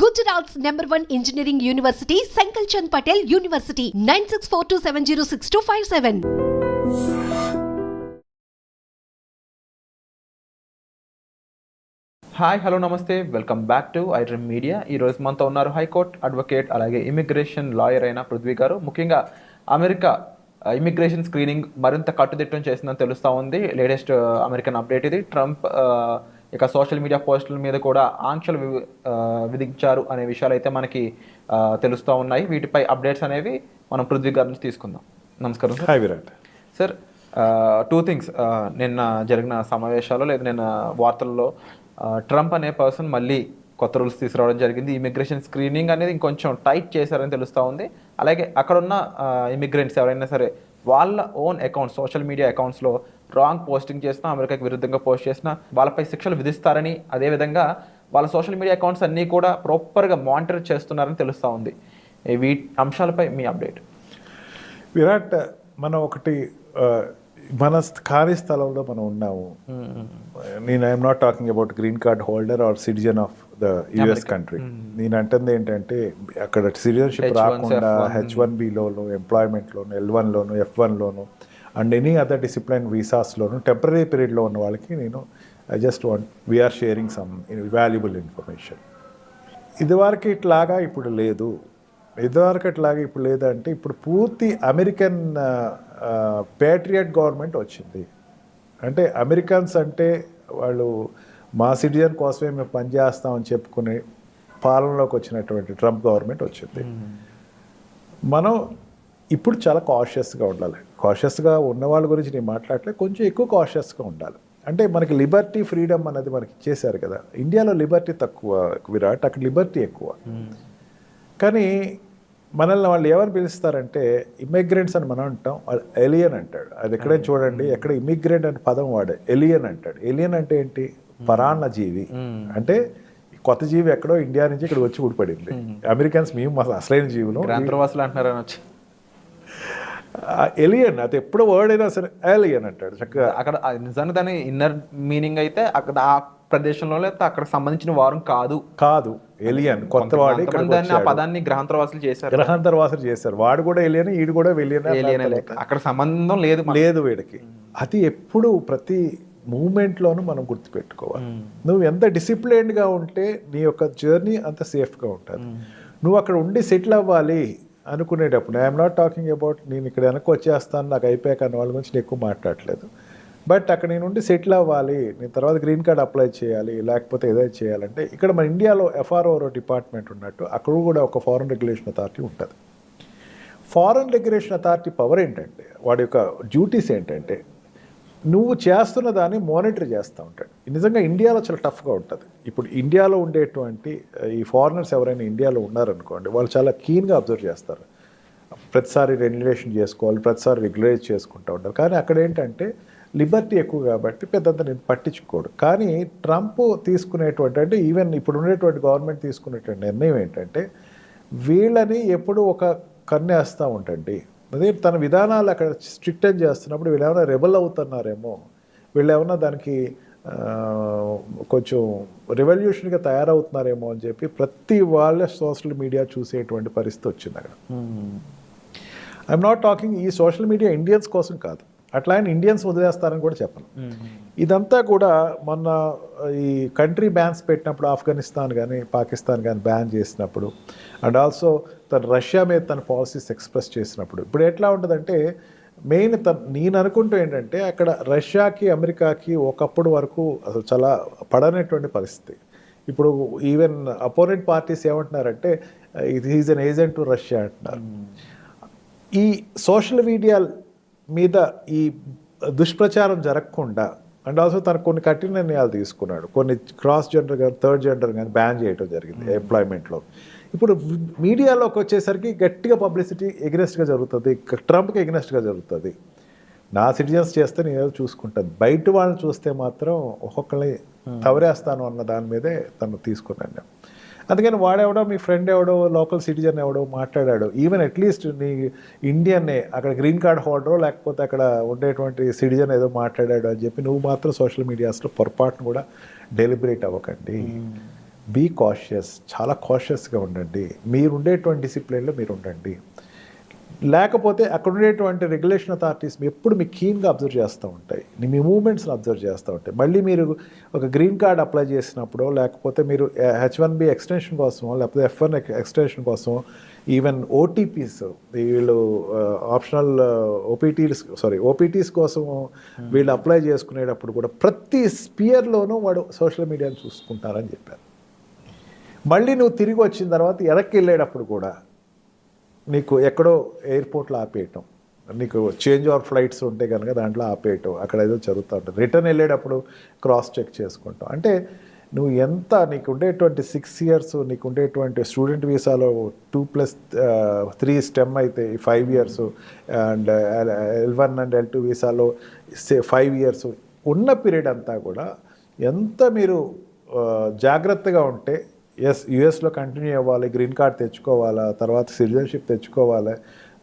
Gujarat's #1 engineering university, Sankalchand Patel University, 9642706257. Hi hello నమస్తే welcome back to iDream media. ఈరోజు మనతో ఉన్నారు high court advocate అలాగే ఇమిగ్రేషన్ లాయర్ అయిన పృథ్వీ గారు. ముఖ్యంగా అమెరికా ఇమిగ్రేషన్ స్క్రీనింగ్ మరింత కట్టుదిట్టం చేసిందని తెలుస్తూ ఉంది. లేటెస్ట్ అమెరికన్ అప్డేట్ ఇది. ట్రంప్ ఇక సోషల్ మీడియా పోస్టుల మీద కూడా ఆంక్షలు విధించారు అనే విషయాలు అయితే మనకి తెలుస్తూ ఉన్నాయి. వీటిపై అప్డేట్స్ అనేవి మనం పృథ్వీ గారి నుంచి తీసుకుందాం. నమస్కారం sir. Hi Virat. Sir, two things. నిన్న జరిగిన సమావేశాల్లో లేదా నిన్న వార్తల్లో ట్రంప్ అనే పర్సన్ మళ్ళీ కొత్త రూల్స్ తీసుకురావడం జరిగింది. ఇమిగ్రేషన్ స్క్రీనింగ్ అనేది ఇంకొంచెం టైట్ చేశారని తెలుస్తూ ఉంది. అలాగే అక్కడున్న ఇమిగ్రెంట్స్ ఎవరైనా సరే వాళ్ళ ఓన్ అకౌంట్స్, సోషల్ మీడియా అకౌంట్స్లో రాంగ్ పోస్టింగ్ చేసినా, అమెరికాకి విరుద్ధంగా పోస్ట్ చేసినా వాళ్ళపై శిక్షలు విధిస్తారని, అదేవిధంగా వాళ్ళ సోషల్ మీడియా అకౌంట్స్ అన్నీ కూడా ప్రాపర్గా మానిటర్ చేస్తున్నారని తెలుస్తూ ఉంది. ఈ అంశాలపై మీ అప్డేట్. విరాట్, మనం ఒకటి మన ఖాళీ స్థలంలో మనం ఉన్నాము. నేను I'm not talking about green card holder or citizen of the US country. నేను అంటుంది ఏంటంటే అక్కడ సిటిజన్షిప్ రాకుండా H1Bలోను, ఎంప్లాయ్మెంట్లోను, L1లోను, F1లోను అండ్ ఎనీ అదర్ డిసిప్లిన్ వీసాస్లోను టెంపరీ పీరియడ్లో ఉన్న వాళ్ళకి నేను I just want we are sharing some valuable information. ఇదివరకు ఇట్లాగా ఇప్పుడు లేదు. లేదంటే ఇప్పుడు పూర్తి అమెరికన్ పేట్రియట్ గవర్నమెంట్ వచ్చింది. అంటే అమెరికన్స్ అంటే వాళ్ళు మా సిటిజన్ కోసమే మేము పనిచేస్తామని చెప్పుకునే పాలనలోకి వచ్చినటువంటి ట్రంప్ గవర్నమెంట్ వచ్చింది. మనం ఇప్పుడు చాలా కాషియస్గా ఉండాలి. కాషియస్గా ఉన్న వాళ్ళ గురించి నేను మాట్లాడలేదు, కొంచెం ఎక్కువ కాషియస్గా ఉండాలి. అంటే మనకి లిబర్టీ, ఫ్రీడమ్ అనేది మనకి ఇచ్చేశారు కదా. ఇండియాలో లిబర్టీ తక్కువ విరాట్, అక్కడ లిబర్టీ ఎక్కువ. కానీ మనల్ని వాళ్ళు ఏమని పిలుస్తారంటే ఇమిగ్రెంట్స్ అని మనం అంటాం, వాళ్ళు ఎలియన్ అంటాడు. అది ఎక్కడైనా చూడండి, ఎక్కడ ఇమిగ్రెంట్ అనే పదం వాడే ఎలియన్ అంటాడు. ఎలియన్ అంటే ఏంటి? పరాన్న జీవి. అంటే కొత్త జీవి ఎక్కడో ఇండియా నుంచి ఇక్కడ వచ్చి ఊడిపడింది. అమెరికన్స్ మేము అసలైన జీవులు అంటున్నారు. ఎలియన్ అది ఎప్పుడు వర్డ్ అయినా సరే ఎలియన్ అంటాడు చక్కగా. అక్కడ నిజానికి దాని ఇన్నర్ మీనింగ్ అయితే అక్కడ ఆ ప్రదేశంలో లేకపోతే అక్కడ సంబంధించిన వారం కాదు ఎలియన్. కొత్త వాడు పదాన్ని గ్రహాంతరవాసులు చేశారు. వాడు కూడా ఎలియన్, ఈడు కూడా ఎలియన్. అక్కడ సంబంధం లేదు వీడికి. అది ఎప్పుడు ప్రతి మూమెంట్లోనూ మనం గుర్తుపెట్టుకోవాలి. నువ్వు ఎంత డిసిప్లైన్డ్గా ఉంటే నీ యొక్క జర్నీ అంత సేఫ్గా ఉంటుంది. నువ్వు అక్కడ ఉండి సెటిల్ అవ్వాలి అనుకునేటప్పుడు, ఐఎమ్ నాట్ టాకింగ్ అబౌట్ నేను ఇక్కడ వెనక్కి వచ్చేస్తాను నాకు అయిపోయాక అన్న వాళ్ళ గురించి నేను ఎక్కువ మాట్లాడలేదు. బట్ అక్కడ నేను ఉండి సెటిల్ అవ్వాలి, నేను తర్వాత గ్రీన్ కార్డ్ అప్లై చేయాలి, లేకపోతే ఏదైనా చేయాలంటే ఇక్కడ మన ఇండియాలో FRO డిపార్ట్మెంట్ ఉన్నట్టు అక్కడ కూడా ఒక ఫారెన్ రెగ్యులేషన్ అథారిటీ ఉంటుంది. ఫారెన్ రెగ్యులేషన్ అథారిటీ పవర్ ఏంటంటే, వాడి యొక్క డ్యూటీస్ ఏంటంటే నువ్వు చేస్తున్న దాన్ని మానిటర్ చేస్తూ ఉంటాడు. నిజంగా ఇండియాలో చాలా టఫ్గా ఉంటుంది. ఇప్పుడు ఇండియాలో ఉండేటువంటి ఈ ఫారినర్స్ ఎవరైనా ఇండియాలో ఉన్నారనుకోండి, వాళ్ళు చాలా కీన్గా అబ్జర్వ్ చేస్తారు. ప్రతిసారి రెగ్యులేషన్ చేసుకోవాలి, ప్రతిసారి రెగ్యులైజ్ చేసుకుంటూ ఉంటారు. కానీ అక్కడ ఏంటంటే లిబర్టీ ఎక్కువ కాబట్టి పెద్దంత నేను పట్టించుకోడు. కానీ ట్రంప్ తీసుకునేటువంటి, అంటే ఈవెన్ ఇప్పుడు ఉండేటువంటి గవర్నమెంట్ తీసుకునేటువంటి నిర్ణయం ఏంటంటే వీళ్ళని ఎప్పుడు ఒక కన్నేస్తూ ఉంటుంది. అదే తన విధానాలు అక్కడ స్ట్రిక్ట్ అని చేస్తున్నప్పుడు వీళ్ళు ఏమైనా రెబల్ అవుతున్నారేమో, వీళ్ళు ఏమైనా దానికి కొంచెం రెవల్యూషన్గా తయారవుతున్నారేమో అని చెప్పి ప్రతి వాళ్ళ సోషల్ మీడియా చూసేటువంటి పరిస్థితి వచ్చింది అక్కడ. ఐఎమ్ నాట్ టాకింగ్ ఈ సోషల్ మీడియా ఇండియన్స్ కోసం కాదు, అట్లా ఆయన ఇండియన్స్ వదిలేస్తారని కూడా చెప్పను. ఇదంతా కూడా మొన్న ఈ కంట్రీ బ్యాన్స్ పెట్టినప్పుడు ఆఫ్ఘనిస్తాన్ కానీ పాకిస్తాన్ కానీ బ్యాన్ చేసినప్పుడు, అండ్ ఆల్సో తను రష్యా మీద తన పాలసీస్ ఎక్స్ప్రెస్ చేసినప్పుడు, ఇప్పుడు ఎట్లా ఉంటుందంటే మెయిన్ నేను అనుకుంటూ ఏంటంటే అక్కడ రష్యాకి అమెరికాకి ఒకప్పుడు వరకు అసలు చాలా పడనటువంటి పరిస్థితి. ఇప్పుడు ఈవెన్ అపోనెంట్ పార్టీస్ ఏమంటున్నారంటే ఇది is an agent to Russia అంటున్నారు. ఈ సోషల్ మీడియా మీద ఈ దుష్ప్రచారం జరగకుండా, అండ్ ఆల్సో తనకు కొన్ని కఠిన నిర్ణయాలు తీసుకున్నాడు. కొన్ని క్రాస్ జెండర్ కానీ థర్డ్ జెండర్ కానీ బ్యాన్ చేయడం జరిగింది ఎంప్లాయ్మెంట్లో. ఇప్పుడు మీడియాలోకి వచ్చేసరికి గట్టిగా పబ్లిసిటీ ఎగ్నెస్ట్గా జరుగుతుంది, ట్రంప్కి ఎగ్నెస్ట్గా జరుగుతుంది. నా సిటిజన్స్ చేస్తే నేను చూసుకుంటాను, బయట వాళ్ళని చూస్తే మాత్రం ఒక్కొక్కరిని తవరేస్తాను అన్న దాని మీదే తను తీసుకున్నాను. అందుకని వాడెవడో మీ ఫ్రెండ్ ఎవడో లోకల్ సిటిజన్ ఎవడో మాట్లాడాడు, ఈవెన్ అట్లీస్ట్ నీ ఇండియన్నే అక్కడ గ్రీన్ కార్డ్ హోల్డరో లేకపోతే అక్కడ ఉండేటువంటి సిటిజన్ ఏదో మాట్లాడాడు అని చెప్పి నువ్వు మాత్రం సోషల్ మీడియాస్లో పొరపాటును కూడా డెలిబరేట్ అవ్వకండి. బీ కాషియస్, చాలా కాషియస్గా ఉండండి. మీరు ఉండేటువంటి డిసిప్లిన్లో మీరు ఉండండి. లేకపోతే అక్కడ ఉండేటువంటి రెగ్యులేషన్ అథారిటీస్ ఎప్పుడు మీకు కీన్గా అబ్జర్వ్ చేస్తూ ఉంటాయి, మీ మూమెంట్స్ని అబ్జర్వ్ చేస్తూ ఉంటాయి. మళ్ళీ మీరు ఒక గ్రీన్ కార్డ్ అప్లై చేసినప్పుడు, లేకపోతే మీరు H1B ఎక్స్టెన్షన్ కోసమో, లేకపోతే F1 ఎక్స్టెన్షన్ కోసమో, ఈవెన్ ఓటీపీస్, వీళ్ళు ఆప్షనల్ ఓపీటీస్ కోసము వీళ్ళు అప్లై చేసుకునేటప్పుడు కూడా ప్రతి స్పియర్లోనూ వాడు సోషల్ మీడియాని చూసుకుంటారని చెప్పారు. మళ్ళీ నువ్వు తిరిగి వచ్చిన తర్వాత వెనక్కి వెళ్ళేటప్పుడు కూడా నీకు ఎక్కడో ఎయిర్పోర్ట్లో ఆపేయటం, నీకు చేంజ్ ఆర్ ఫ్లైట్స్ ఉంటే కనుక దాంట్లో ఆపేయటం, అక్కడ ఏదో జరుగుతూ ఉంటుంది. రిటర్న్ వెళ్ళేటప్పుడు క్రాస్ చెక్ చేసుకుంటాం. అంటే నువ్వు ఎంత నీకు ఉండేటువంటి 6 years, నీకు ఉండేటువంటి స్టూడెంట్ వీసాలో 2+3 స్టెమ్ అయితే 5 years, and L1 and L2 వీసాలో 5 years ఉన్న పీరియడ్ అంతా కూడా ఎంత మీరు జాగ్రత్తగా ఉంటే, యుఎస్లో కంటిన్యూ అవ్వాలి, గ్రీన్ కార్డ్ తెచ్చుకోవాలా, తర్వాత సిటిజన్షిప్ తెచ్చుకోవాలి,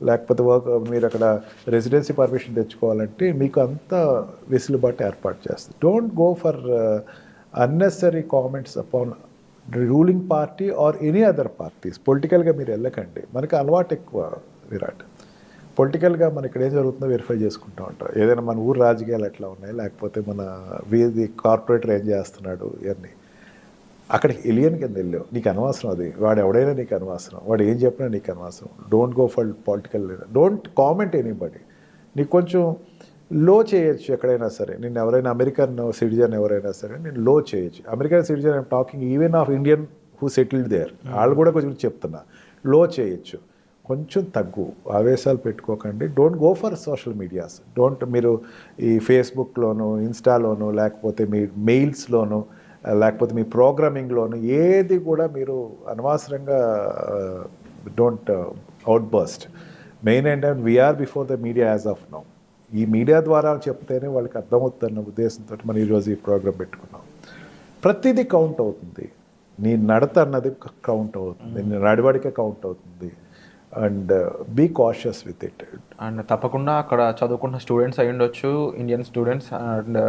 లేకపోతే మీరు అక్కడ రెసిడెన్సీ పర్మిషన్ తెచ్చుకోవాలంటే మీకు అంత వెసులుబాటు ఏర్పాటు చేస్తుంది. Don't go for unnecessary comments upon ruling party or any other parties. పొలిటికల్గా మీరు వెళ్ళకండి. మనకి అలవాటు ఎక్కువ విరాట్. పొలిటికల్గా మన ఇక్కడ ఏం జరుగుతుందో వెరిఫై చేసుకుంటూ ఉంటాం. ఏదైనా మన ఊరు రాజకీయాలు ఎట్లా ఉన్నాయి, లేకపోతే మన వీధి కార్పొరేటర్ ఏం చేస్తున్నాడు, ఇవన్నీ అక్కడికి ఎలియన్ కింద వెళ్ళావు, నీకు అనవసరం. అది వాడు ఎవడైనా నీకు అనవసరం, వాడు ఏం చెప్పినా నీకు అనవసరం. Don't go for political leader, don't comment anybody. నీకు కొంచెం లో చేయొచ్చు ఎక్కడైనా సరే. నేను ఎవరైనా అమెరికన్ సిటిజన్ ఎవరైనా సరే నేను లో చేయొచ్చు. American citizen I'm talking even of Indian who settled there, వాళ్ళు కూడా కొంచెం చెప్తున్నా, లో చేయొచ్చు. కొంచెం తగ్గు, ఆవేశాలు పెట్టుకోకండి. Don't go for social medias. మీరు ఈ ఫేస్బుక్లోను, ఇన్స్టాలోను, లేకపోతే మీ మెయిల్స్లోను, లేకపోతే మీ ప్రోగ్రామింగ్లోను ఏది కూడా మీరు అనవసరంగా డోంట్ అవుట్ బర్స్ట్. మెయిన్ ఏంటంటే we are before the media as of now. ఈ మీడియా ద్వారా చెప్తేనే వాళ్ళకి అర్థమవుతున్న ఉద్దేశంతో మనం ఈరోజు ఈ ప్రోగ్రాం పెట్టుకున్నాం. ప్రతిదీ కౌంట్ అవుతుంది. నీ నడత అన్నది కౌంట్ అవుతుంది, నీ నడవడిక కౌంట్ అవుతుంది. And be cautious with it. And తప్పకుండా అక్కడ చదువుకున్న స్టూడెంట్స్ అయి ఉండొచ్చు, ఇండియన్ స్టూడెంట్స్, అండ్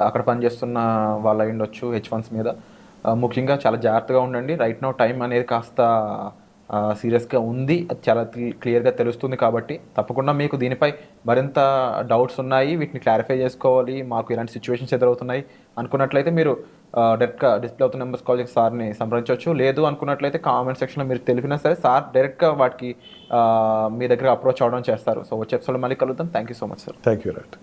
అక్కడ పనిచేస్తున్న వాళ్ళు అయి ఉండొచ్చు H1s మీద. ముఖ్యంగా చాలా జాగ్రత్తగా ఉండండి. రైట్ నౌ టైం అనేది కాస్త సీరియస్గా ఉంది, అది చాలా క్లియర్గా తెలుస్తుంది. కాబట్టి తప్పకుండా మీకు దీనిపై మరింత డౌట్స్ ఉన్నాయి, వీటిని క్లారిఫై చేసుకోవాలి, మాకు ఇలాంటి సిచ్యువేషన్స్ ఎదురవుతున్నాయి అనుకున్నట్లయితే మీరు డైరెక్ట్గా డిస్ప్లే అవుతున్న నెంబర్స్ కాల్ చేసి సార్ని సంప్రదించవచ్చు. లేదు అనుకున్నట్లయితే కామెంట్ సెక్షన్లో మీరు తెలిపినా సరే సార్ డైరెక్ట్గా వాటికి మీ దగ్గర అప్రోచ్ అవ్వడం చేస్తారు. సో వచ్చే ఎపిసోడ్లో మళ్ళీ కలుద్దాం. Thank you so much sir. Thank you right.